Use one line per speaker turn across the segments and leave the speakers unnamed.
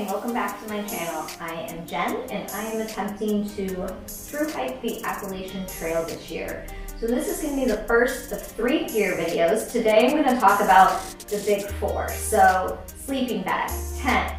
and welcome back to my channel. I am Jen and I am attempting to thru-hike the Appalachian Trail this year. So this is going to be the first of 3 gear videos. Today I'm going to talk about the big 4. So sleeping bag, tent,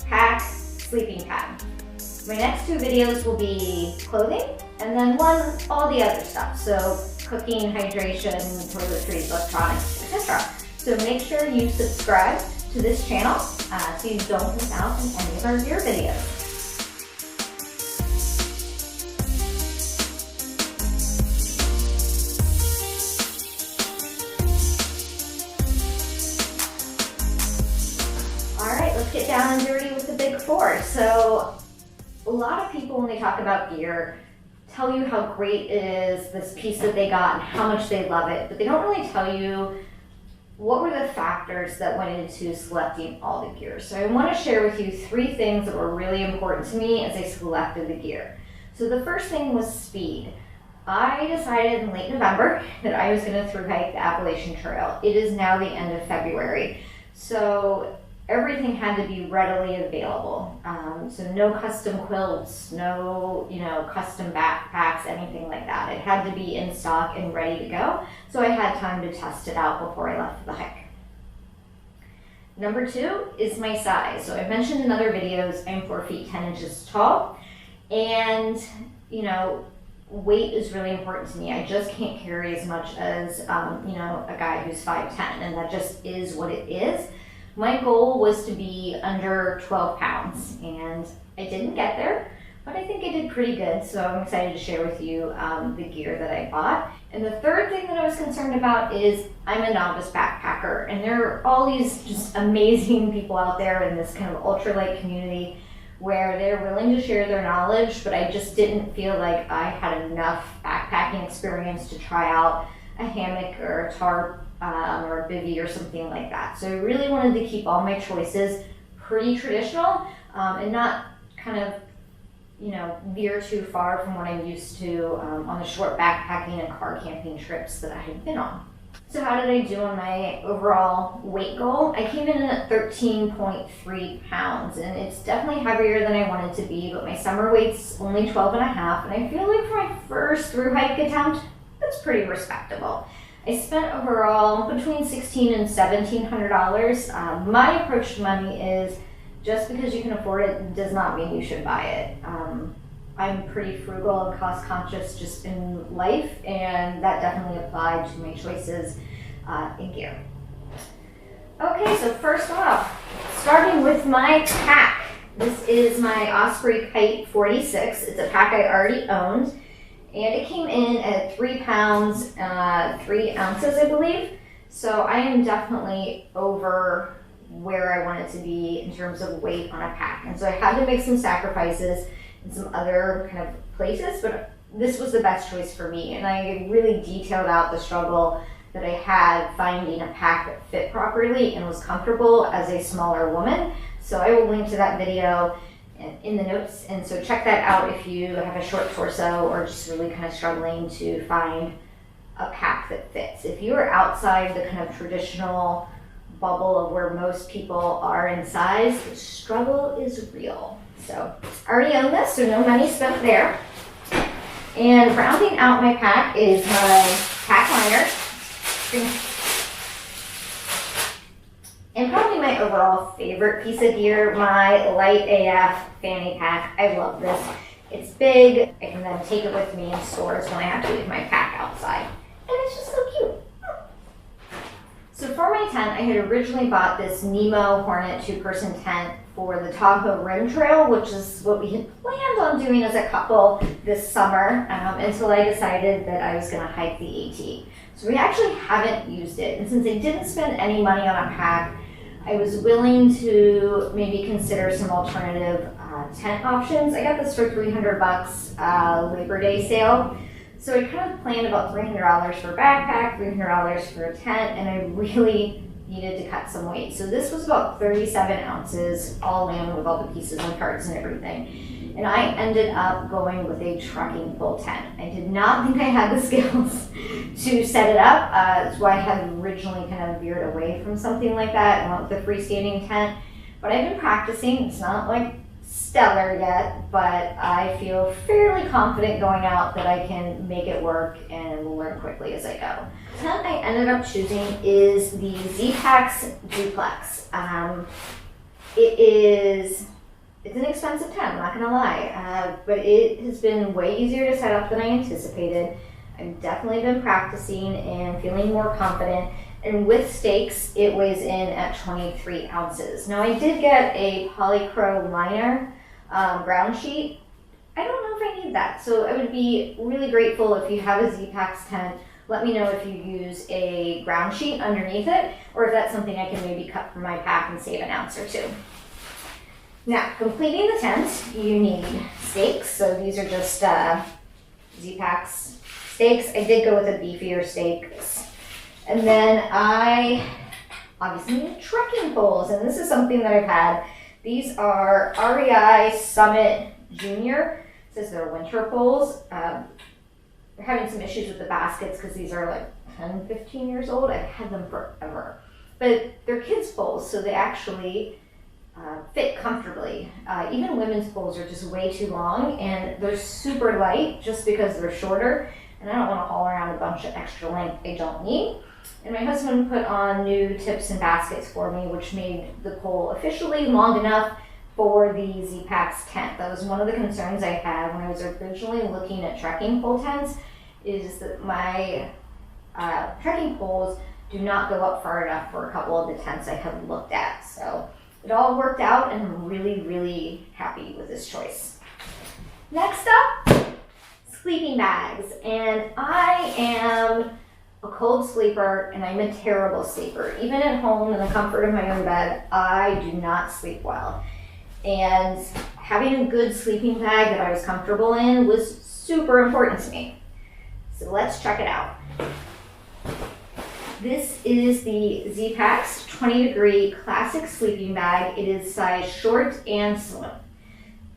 pack, sleeping pad. My next 2 videos will be clothing and then one all the other stuff. So cooking, hydration, toiletries, electronics, etc. So make sure you subscribe to this channel so you don't miss out on any of our gear videos. Alright, let's get down and dirty with the big 4. So a lot of people when they talk about gear tell you how great it is, this piece that they got and how much they love it, but they don't really tell you what were the factors that went into selecting all the gear. So I want to share with you 3 things that were really important to me as I selected the gear. So the first thing was speed. I decided in late November that I was going to thru-hike the Appalachian Trail. It is now the end of February, so everything had to be readily available. So no custom quilts, no custom backpacks, anything like that. It had to be in stock and ready to go, so I had time to test it out before I left for the hike. Number 2 is my size. So I mentioned in other videos I'm 4 feet 10 inches tall, and weight is really important to me. I just can't carry as much as a guy who's 5'10", and that just is what it is. My goal was to be under 12 pounds, and I didn't get there, but I think I did pretty good, so I'm excited to share with you the gear that I bought. And the third thing that I was concerned about is I'm a novice backpacker, and there are all these just amazing people out there in this kind of ultralight community where they're willing to share their knowledge, but I just didn't feel like I had enough backpacking experience to try out a hammock or a tarp or a bivvy or something like that. So I really wanted to keep all my choices pretty traditional and not kind of veer too far from what I'm used to on the short backpacking and car camping trips that I had been on. So how did I do on my overall weight goal? I came in at 13.3 pounds, and it's definitely heavier than I wanted to be, but my summer weight's only 12 and a half, and I feel like for my first thru-hike attempt, that's pretty respectable. I spent overall between $1,600 and $1,700. My approach to money is just because you can afford it does not mean you should buy it. I'm pretty frugal and cost conscious just in life, and that definitely applied to my choices in gear. Okay, so first off, starting with my pack. This is my Osprey Kite 46. It's a pack I already owned, and it came in at 3 pounds, 3 ounces, I believe. So I am definitely over where I want it to be in terms of weight on a pack. And so I had to make some sacrifices in some other kind of places, but this was the best choice for me. And I really detailed out the struggle that I had finding a pack that fit properly and was comfortable as a smaller woman. So I will link to that video in the notes, and so check that out if you have a short torso or just really kind of struggling to find a pack that fits. If you are outside the kind of traditional bubble of where most people are in size, the struggle is real. So I already own this, so no money spent there. And rounding out my pack is my pack liner. And probably my overall favorite piece of gear, my Light AF fanny pack. I love this. It's big. I can then take it with me in stores when I have to leave my pack outside. And it's just so cute. So for my tent, I had originally bought this Nemo Hornet 2-person tent for the Tahoe Rim Trail, which is what we had planned on doing as a couple this summer until I decided that I was going to hike the AT. So we actually haven't used it. And since I didn't spend any money on a pack, I was willing to maybe consider some alternative tent options. I got this for $300 Labor Day sale. So I kind of planned about $300 for a backpack, $300 for a tent, and I really needed to cut some weight. So this was about 37 ounces all in with all the pieces and parts and everything. And I ended up going with a trekking pole tent. I did not think I had the skills to set it up. That's why I had originally kind of veered away from something like that and went with a freestanding tent. But I've been practicing. It's not like stellar yet, but I feel fairly confident going out that I can make it work and learn quickly as I go. The tent I ended up choosing is the Z-Packs Duplex. It's an expensive tent, I'm not gonna lie, but it has been way easier to set up than I anticipated. I've definitely been practicing and feeling more confident. And with stakes, it weighs in at 23 ounces. Now I did get a polycro liner ground sheet. I don't know if I need that, so I would be really grateful if you have a Z-Packs tent. Let me know if you use a ground sheet underneath it, or if that's something I can maybe cut from my pack and save an ounce or two. Now, completing the tent, you need stakes. So these are just Z-Packs stakes. I did go with a beefier stakes. And then I obviously need trekking poles, and this is something that I've had. These are REI Summit Junior. It says they're winter poles. They're having some issues with the baskets because these are like 10, 15 years old. I've had them forever. But they're kids poles, so they actually fit comfortably. Even women's poles are just way too long, and they're super light just because they're shorter, and I don't want to haul around a bunch of extra length I don't need. And my husband put on new tips and baskets for me, which made the pole officially long enough for the Z-Packs tent. That was one of the concerns I had when I was originally looking at trekking pole tents, is that my trekking poles do not go up far enough for a couple of the tents I have looked at. So it all worked out, and I'm really, really happy with this choice. Next up, sleeping bags. And I am a cold sleeper, and I'm a terrible sleeper. Even at home in the comfort of my own bed, I do not sleep well. And having a good sleeping bag that I was comfortable in was super important to me. So let's check it out. This is the Z-Packs 20 degree classic sleeping bag. It is size short and slim,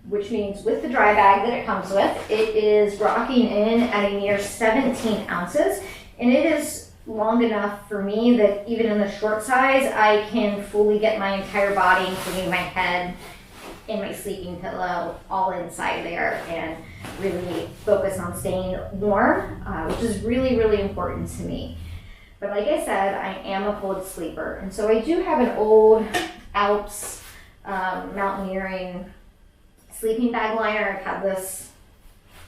which means with the dry bag that it comes with, it is rocking in at a mere 17 ounces. And it is long enough for me that even in the short size, I can fully get my entire body, including my head and my sleeping pillow, all inside there and really focus on staying warm, which is really, really important to me. But like I said, I am a cold sleeper. And so I do have an old Alps mountaineering sleeping bag liner. I've had this,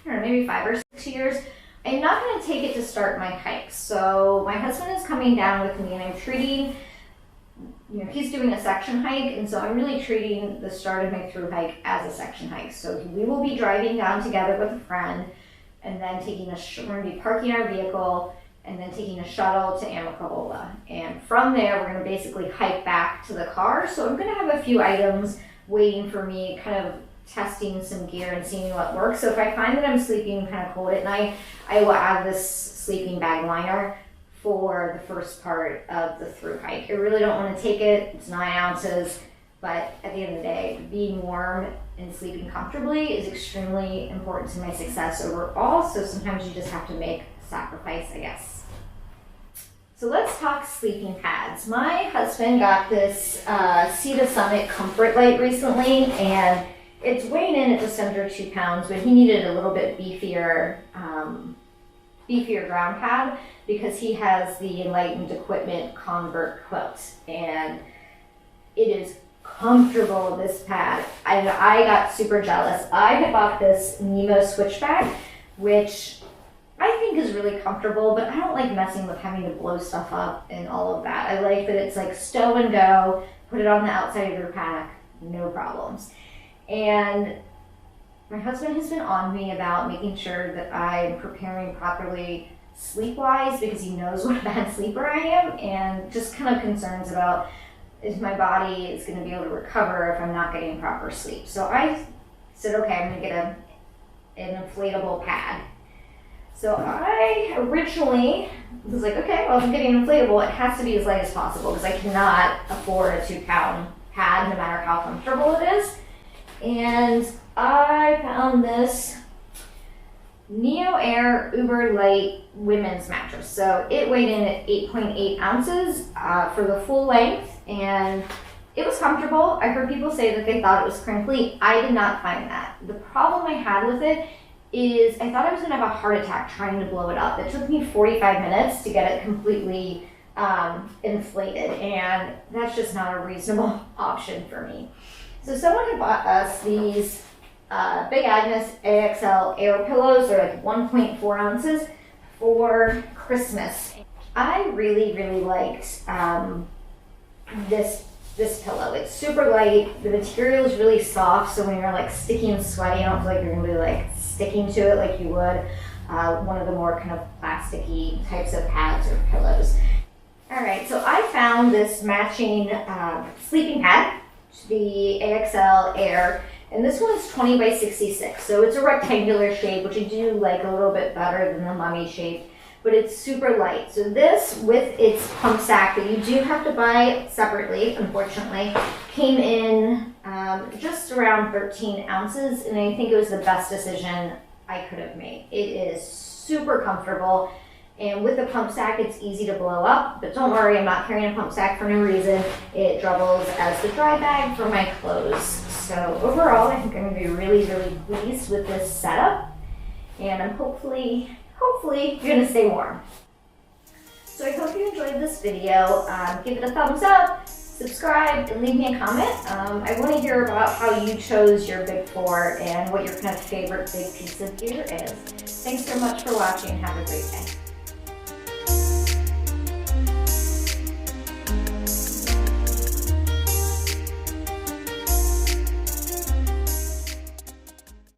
I don't know, maybe 5 or 6 years. I'm not going to take it to start my hike. So my husband is coming down with me, and I'm treating, he's doing a section hike, and so I'm really treating the start of my thru hike as a section hike. So we will be driving down together with a friend, and then we're going to be parking our vehicle, and then taking a shuttle to Amicalola. And from there, we're going to basically hike back to the car. So I'm going to have a few items waiting for me, kind of testing some gear and seeing what works. So if I find that I'm sleeping kind of cold at night, I will add this sleeping bag liner for the first part of the thru hike. I really don't want to take it. It's 9 ounces, but at the end of the day, being warm and sleeping comfortably is extremely important to my success overall. So sometimes you just have to make a sacrifice, I guess. So let's talk sleeping pads. My husband got this Sea to Summit Comfort Light recently, and it's weighing in at just under 2 pounds, but he needed a little bit beefier ground pad because he has the Enlightened Equipment Convert quilt, and it is comfortable, this pad. I got super jealous. I had bought this Nemo Switchback, which I think is really comfortable, but I don't like messing with having to blow stuff up and all of that. I like that it's like stow and go, put it on the outside of your pack, no problems. And my husband has been on me about making sure that I'm preparing properly sleep-wise because he knows what a bad sleeper I am, and just kind of concerns about if my body is going to be able to recover if I'm not getting proper sleep. So I said, okay, I'm going to get an inflatable pad. So I originally was like, okay, well, if I'm getting inflatable, it has to be as light as possible because I cannot afford a 2-pound pad no matter how comfortable it is. And I found this Neo Air Uber Light women's mattress. So it weighed in at 8.8 ounces for the full length, and It was comfortable. I heard people say that they thought it was crinkly. I did not find that. The problem I had with it is I thought I was gonna have a heart attack trying to blow it up. It took me 45 minutes to get it completely inflated, and that's just not a reasonable option for me. So someone had bought us these Big Agnes AXL Air pillows. They're like 1.4 ounces for Christmas. I really, really liked this pillow. It's super light. The material is really soft, so when you're like sticky and sweaty, I don't feel like you're gonna be like sticking to it like you would one of the more kind of plasticky types of pads or pillows. All right, so I found this matching sleeping pad, the AXL Air, and this one is 20 by 66, so it's a rectangular shape, which I do like a little bit better than the mummy shape, but it's super light. So this, with its pump sack that you do have to buy separately, unfortunately, came in just around 13 ounces, and I think it was the best decision I could have made. It is super comfortable, and with the pump sack, it's easy to blow up, but don't worry, I'm not carrying a pump sack for no reason. It doubles as the dry bag for my clothes. So overall, I think I'm gonna be really, really pleased with this setup, and I'm hopefully you're gonna stay warm. So I hope you enjoyed this video. Give it a thumbs up, subscribe, and leave me a comment. I want to hear about how you chose your Big 4 and what your kind of favorite big piece of gear is. Thanks so much for watching. Have a great day.